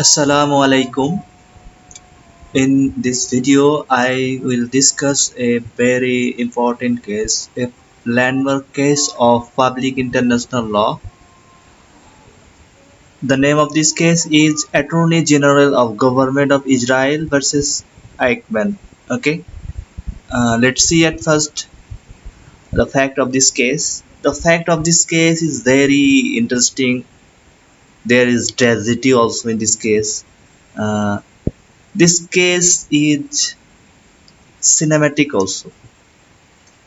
Assalamu alaikum. In this video, I will discuss a very important case, a landmark case of public international law. The name of this case is Attorney General of Government of Israel versus Eichmann. Okay, let's see at first the fact of this case. The fact of this case is very interesting. There is tragedy also in this case. Uh, this case is cinematic also.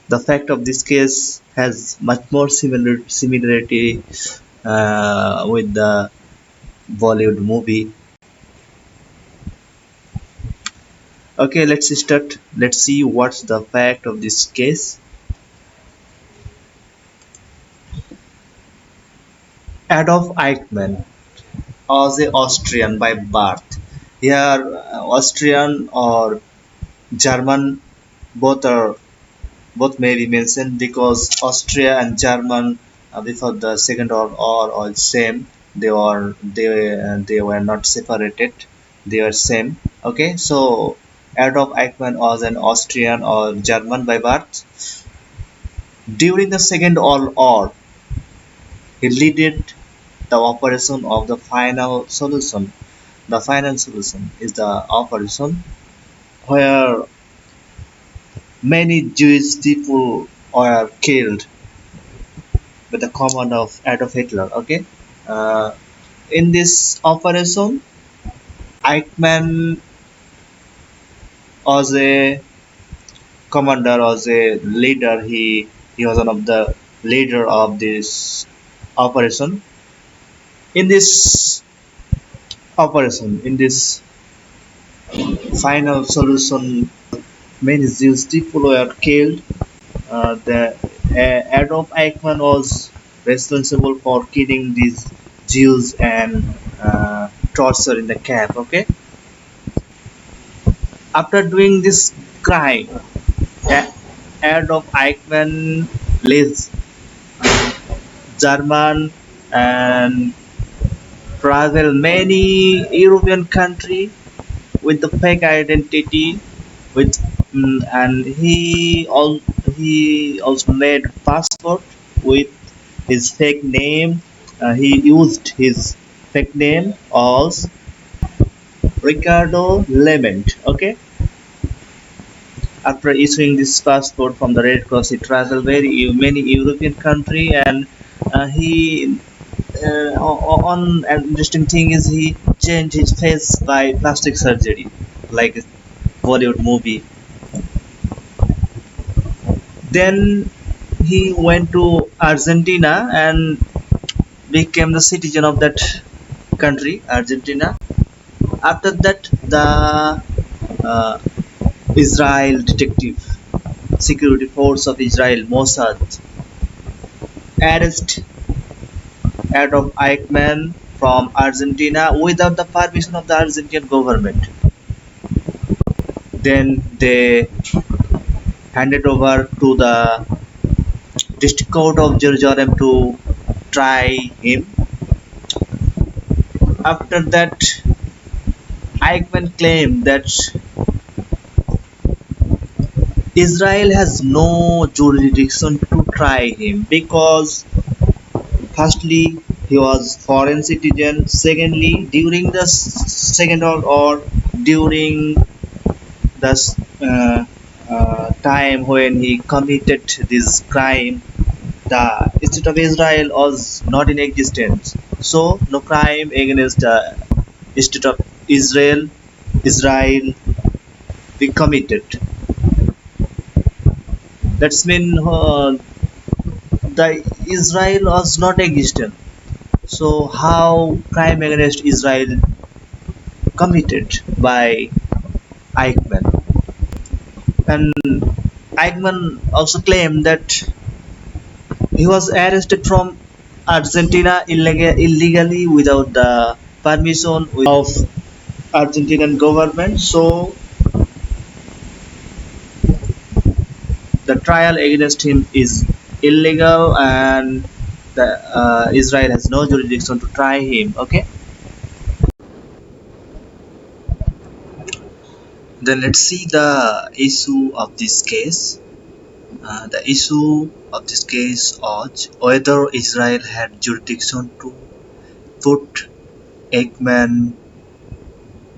The fact of this case has much more similarity with the Bollywood movie. Okay, let's start. Let's see what's the fact of this case. Adolf Eichmann was a Austrian by birth. Here, Austrian or German, both are both may be mentioned because Austria and German before the Second World War are same. They were not separated. They are same. Okay, so Adolf Eichmann was an Austrian or German by birth. During the Second World War, he led the operation of the final solution. The final solution is the operation where many Jewish people were killed with the command of Adolf Hitler. Okay, uh, in this operation, Eichmann was a commander, was a leader. He was one of the leader of this operation. In this operation, in this final solution, many Jewish people were killed. The Adolf Eichmann was responsible for killing these Jews and torture in the camp. Okay, after doing this crime, A- Adolf Eichmann leaves German and travel many European country with the fake identity with and he also made passport with his fake name. He used his fake name as Ricardo Lement. Okay, after issuing this passport from the Red Cross, he traveled very many European country and he on an interesting thing is he changed his face by plastic surgery like a Bollywood movie. Then he went to Argentina and became the citizen of that country, Argentina. After that, the uh, Israel detective security force of Israel, Mossad, arrest Adolf Eichmann from Argentina without the permission of the Argentine government. Then they handed over to the District Court of Jerusalem to try him. After that, Eichmann claimed that Israel has no jurisdiction to try him because firstly he was foreign citizen, secondly during the second or during the time when he committed this crime, the state of Israel was not in existence, so no crime against the state of Israel be committed. That's mean the Israel was not existent. So how crime against Israel committed by Eichmann? And Eichmann also claimed that he was arrested from Argentina illegally without the permission of Argentinian government. So the trial against him is illegal and the Israel has no jurisdiction to try him. Okay, Then let's see the issue of this case. The issue of this case was whether Israel had jurisdiction to put Eichmann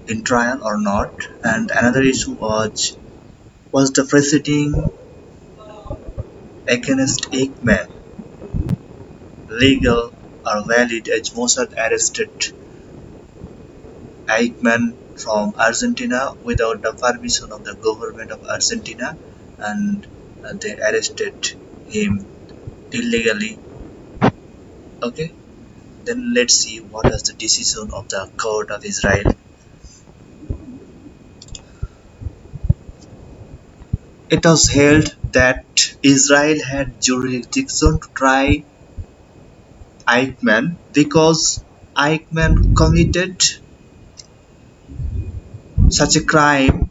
in trial or not, and another issue was the proceeding against Eichmann legal or valid as Mossad arrested Eichmann from Argentina without the permission of the government of Argentina, and they arrested him illegally. Okay, then let's see what is the decision of the court of Israel. It was held that Israel had jurisdiction to try Eichmann because Eichmann committed such a crime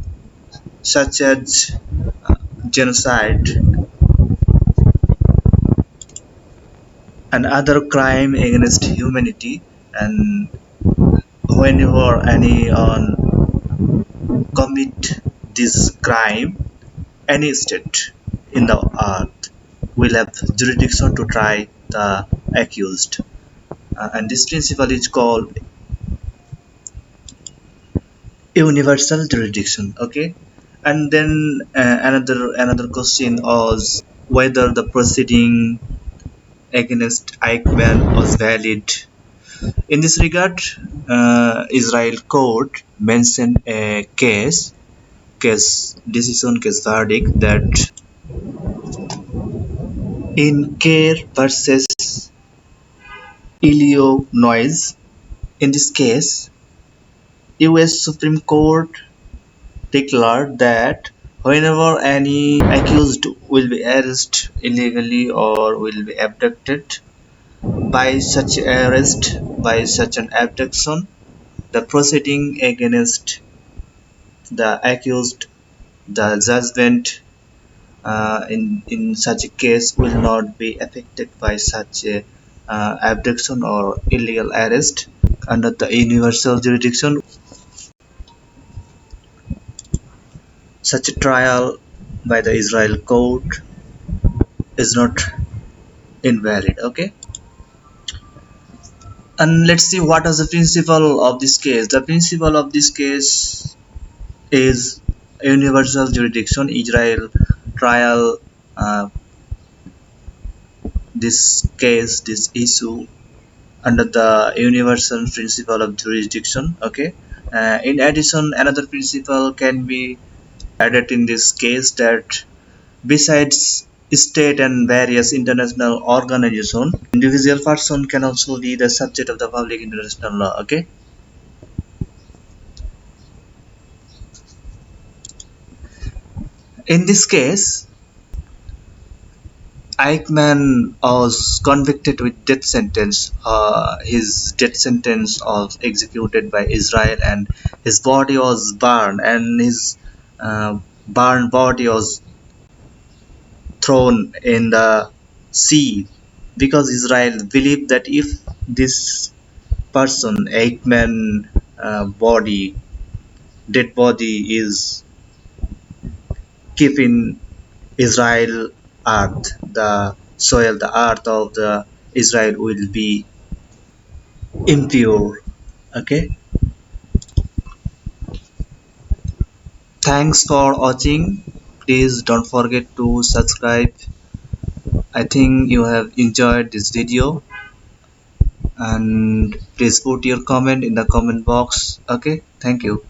such as genocide and other crime against humanity, and whenever anyone commit this crime, any state in the earth will have jurisdiction to try the accused. And this principle is called universal jurisdiction. Okay, and then another question was whether the proceeding against Eichmann was valid. In this regard, Israel court mentioned a case verdict that in Kerr versus Illinois, in this case, U.S. Supreme Court declared that whenever any accused will be arrested illegally or will be abducted, by such arrest, by such an abduction, the proceeding against the accused, the judgment in such a case will not be affected by such a abduction or illegal arrest. Under the universal jurisdiction, such a trial by the Israel court is not invalid. Okay, and let's see what is the principle of this case. The principle of this case is universal jurisdiction. Israel trial this issue under the universal principle of jurisdiction. Okay, in addition, another principle can be added in this case, that besides state and various international organization, individual person can also be the subject of the public international law. Okay, in this case, Eichmann was convicted with death sentence. His death sentence was executed by Israel, and his body was burned, and his burned body was thrown in the sea, because Israel believed that if this person, Eichmann body, dead body, is kept in Israel earth, the soil, the earth of the Israel will be impure. Okay, thanks for watching. Please don't forget to subscribe. I think you have enjoyed this video, and please put your comment in the comment box. Okay, thank you.